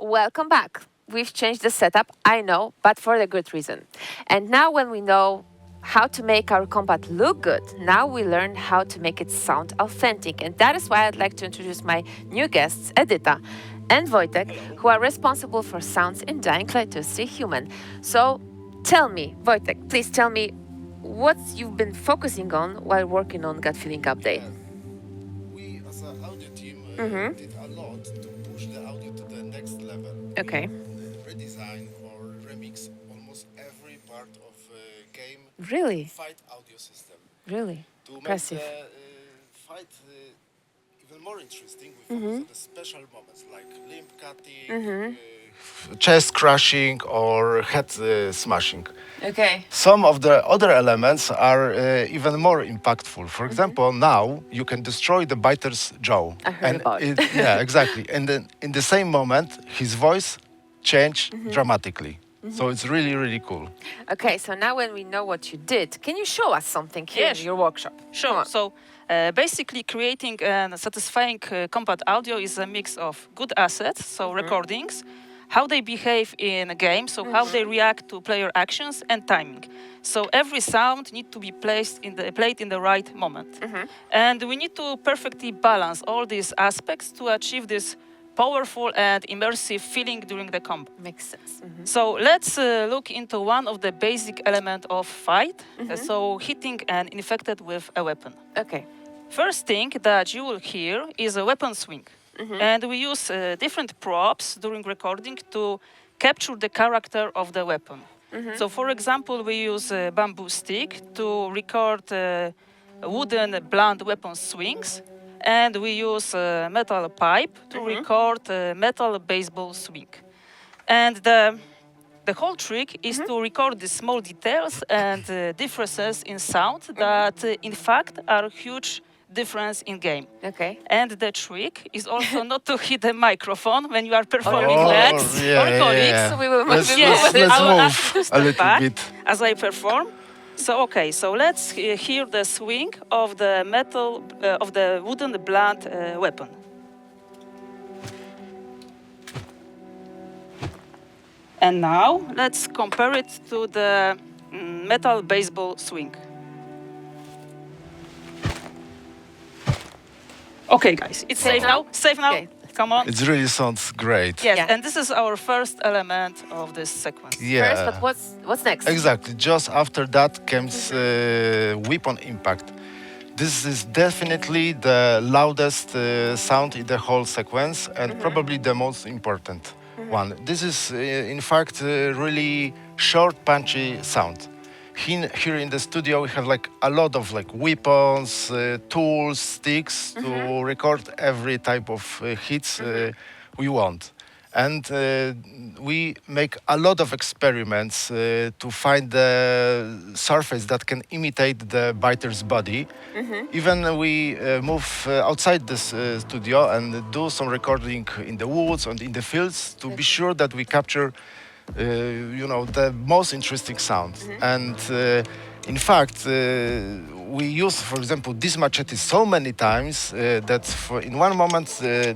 Welcome back. We've changed the setup, I know, but for a good reason. And now, when we know how to make our combat look good, now we learn how to make it sound authentic. And that is why I'd like to introduce my new guests, Edita and Wojtek, who are responsible for sounds in Dying Light 2 See Human. So tell me, Wojtek, please tell me what you've been focusing on while working on Gut Feeling Update. We, as an audio team, did a lot to push the audio to the next level. Okay. We redesign or remix almost every part of game Really? fight audio system Really? to make Impressive. the fight even more interesting. We focus on the special moments like limb cutting, chest crushing, or head smashing. Okay. Some of the other elements are even more impactful. For example, now you can destroy the biter's jaw. I heard about it. Yeah, exactly. And then in the same moment, his voice changed dramatically. So it's really, really cool. Okay, so now when we know what you did, can you show us something here Yes. in your workshop? Come Sure. on. So basically, creating a satisfying combat audio is a mix of good assets, so recordings, how they behave in a game, so how they react to player actions, and timing. So every sound needs to be played in the right moment, and we need to perfectly balance all these aspects to achieve this powerful and immersive feeling during the combat. Makes sense. So let's look into one of the basic elements of fight. So hitting an infected with a weapon. Okay. First thing that you will hear is a weapon swing. And we use different props during recording to capture the character of the weapon. So for example, we use a bamboo stick to record wooden blunt weapon swings. And we use a metal pipe to record a metal baseball swing. And the whole trick is to record the small details and differences in sound that, in fact, are huge difference in game. Okay. And the trick is also not to hit the microphone when you are performing Oh, that. yeah, or yeah, colleagues. yeah. So we will Let's, move Yes, it. let's I will move ask you to a step little back bit. as I perform. So okay, so let's hear the swing of the metal of the wooden blunt weapon. And now let's compare it to the metal baseball swing. Okay, guys, it's Safe safe now? now. Safe now. Okay. Come on. It really sounds great. Yes, Yeah. and this is our first element of this sequence. Yeah. First, but what's next? Exactly. Just after that comes weapon impact. This is definitely the loudest sound in the whole sequence and probably the most important one. This is, in fact, really short, punchy sound. Here in the studio, we have like a lot of like weapons, tools, sticks to record every type of hits we want. And we make a lot of experiments to find the surface that can imitate the biter's body. Even we move outside this studio and do some recording in the woods and in the fields to be sure that we capture the most interesting sound. And in fact, we use, for example, this machete so many times that in one moment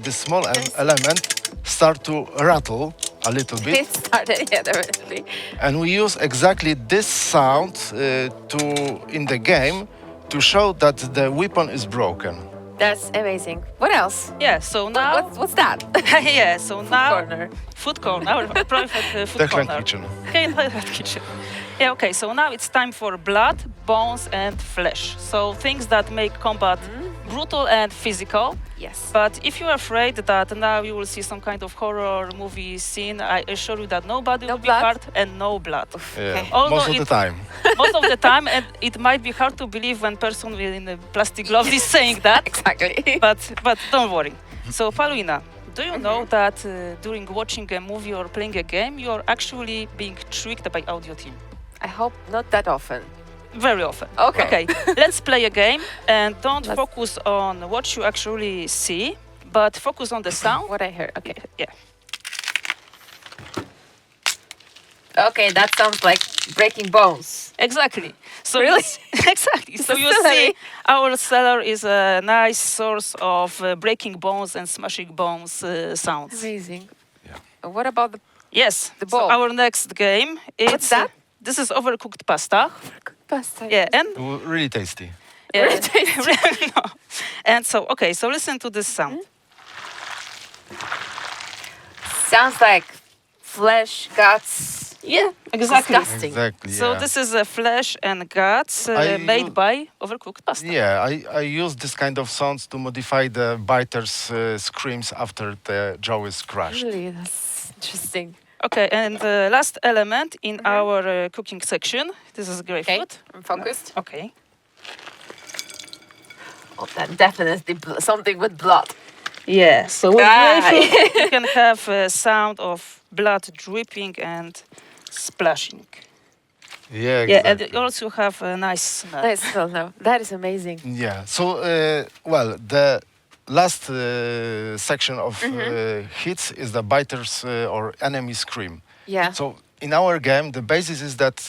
this small element start to rattle a little It bit, started, yeah, definitely. and we use exactly this sound in the game to show that the weapon is broken. That's amazing. What else? Yeah, so now. What's that? Yeah, so now. corner. Food corner. Our private food The clan corner. kitchen. Okay, the kitchen. Yeah, okay, so now it's time for blood, bones, and flesh. So things that make combat brutal and physical. Yes. But if you're afraid that now you will see some kind of horror movie scene, I assure you that nobody No will blood? be hurt and no blood. Yeah, Okay. Although most of the it- time. Most of the time, and it might be hard to believe when person in a plastic glove is saying that. Exactly. But don't worry. So Paulina, do you know that during watching a movie or playing a game, you're actually being tricked by audio team? I hope not that often. Very often. Okay. Okay, let's play a game and don't Let's- focus on what you actually see, but focus on the sound. What I heard. Okay. Yeah. Okay, that sounds like breaking bones. Exactly. So Really? exactly. So you see, our cellar is a nice source of breaking bones and smashing bones sounds. Amazing. What about the Yes. The So bowl. our next game. It's that? This is overcooked pasta. pasta? Yeah, and Really tasty. Really tasty. no. And so okay, so listen to this sound. Sounds like flesh, guts. Yeah, exactly. Disgusting. Exactly. So yeah. this is flesh and guts I made use- by overcooked pasta. Yeah, I use this kind of sounds to modify the biter's screams after the jaw is crushed. Really, that's interesting. Okay, and the last element in our cooking section. This is Okay, grapefruit. I'm focused. Okay. Oh, that definitely something with blood. Yeah. So with Ah. grapefruit, you can have a sound of blood dripping and splashing. Yeah, Yeah, and exactly. you also have a nice smell. Nice smell now. That is amazing. Yeah. So, well, the last section of hits is the biter's or enemy scream. Yeah. So, in our game, the basis is that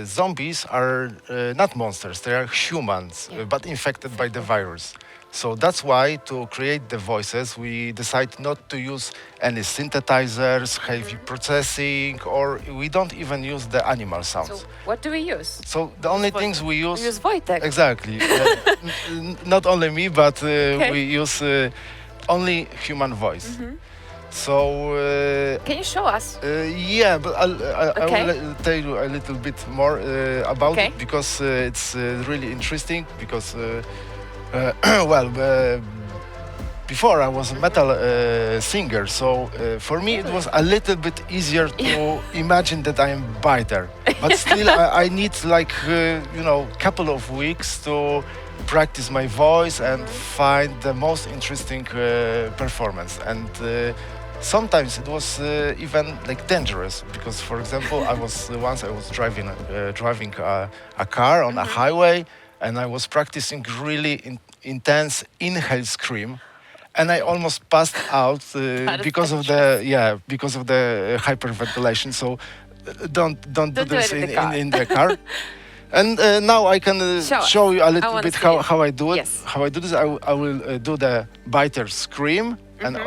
zombies are not monsters; they are humans, Yeah. but infected by the virus. So that's why, to create the voices, we decide not to use any synthesizers, heavy processing, or we don't even use the animal sounds. So what do we use? So the only things we We use, use Wojtek. exactly, not only me, but Okay. we use only human voice. So Can you show us? yeah, but I Okay. will tell you a little bit more about Okay. it because it's really interesting. Because well, before I was a metal singer, so for me it was a little bit easier to imagine that I am biter. But still, I need like couple of weeks to practice my voice and find the most interesting performance. And sometimes it was even like dangerous because, for example, once I was driving a car on a highway, and I was practicing really intense inhale scream, and I almost passed out That is because of the hyperventilation. So don't do do this it in the car. in the car. And now I can show you a I little wanna bit see how, it. how I do it. Yes. How I do this, I will do the biter scream. And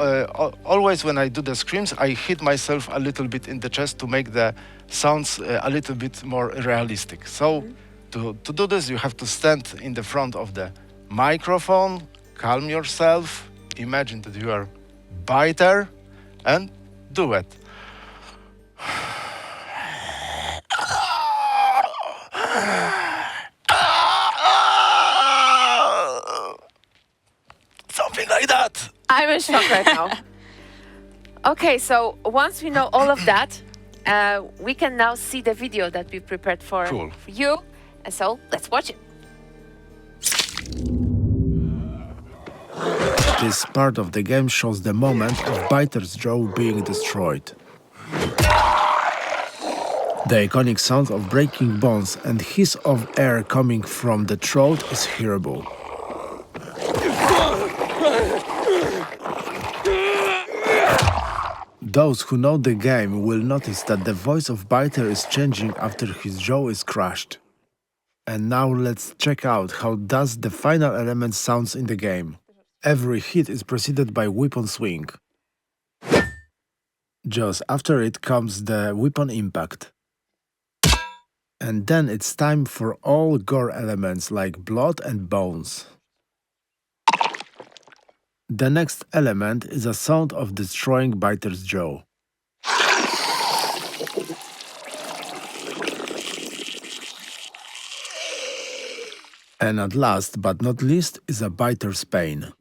always when I do the screams, I hit myself a little bit in the chest to make the sounds a little bit more realistic. So to do this, you have to stand in the front of the microphone, calm yourself, imagine that you are biter, and do it. Something like that. I'm in shock right now. Okay, so once we know all of that, we can now see the video that we prepared for Cool. you. And so let's watch it. This part of the game shows the moment of Biter's jaw being destroyed. The iconic sound of breaking bones and hiss of air coming from the throat is hearable. Those who know the game will notice that the voice of Biter is changing after his jaw is crushed. And now let's check out how does the final element sounds in the game. Every hit is preceded by weapon swing. Just after it comes the weapon impact. And then it's time for all gore elements like blood and bones. The next element is a sound of destroying Biter's jaw. And at last but not least is a Biter's pain.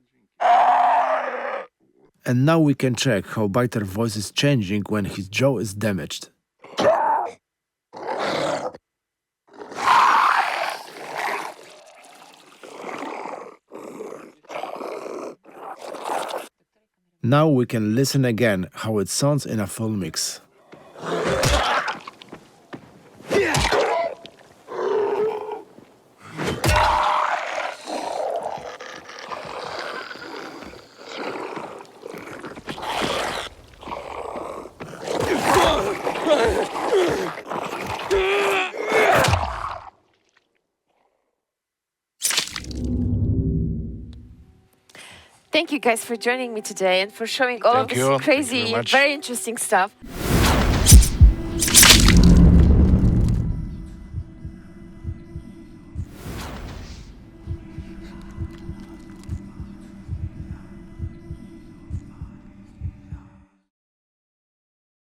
And now we can check how Biter voice is changing when his jaw is damaged. Now we can listen again how it sounds in a full mix. Thank you guys for joining me today and for showing all of Thank this you. Thank you very crazy, much. very interesting stuff.